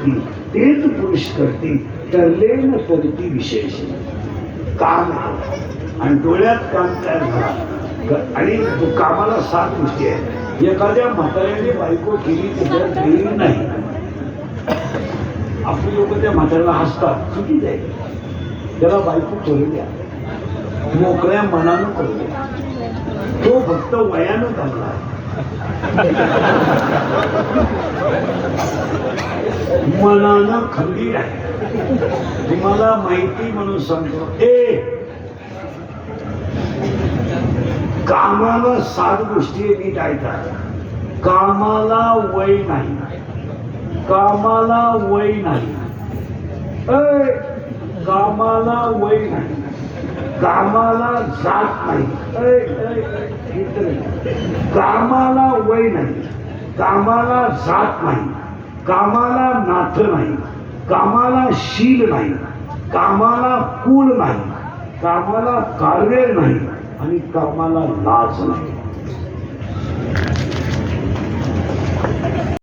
करती तेच पुरुष करती ठरलेन करती विशेष काम आणि डोळ्यात काम तयार झाला आणि कामाला 7 गोष्टी आहेत. एखाद्या म्हाताऱ्याने बायको केली त्याच्यात केली नाही, आपली लोक त्या म्हाताऱ्याला हसतात, चुकीच आहे. त्याला बायको करू द्या, मोकळ्या मनानं करू द्या. तो फक्त वयानं चालला, मनानं खंबीर आहे. तुम्हाला माहिती म्हणून सांगतो, कामाला 7 गोष्टी नीट ऐका. कामाला वय नाही, कामाला वय नाही, कामाला वय नाही, कामाला जात नाही, कामाला वय नाही, कामाला जात नाही, कामाला नातं नाही, कामाला शील नाही, कामाला कुळ नाही, कामाला कारवेर नाही आणि कामाला लाज नाही.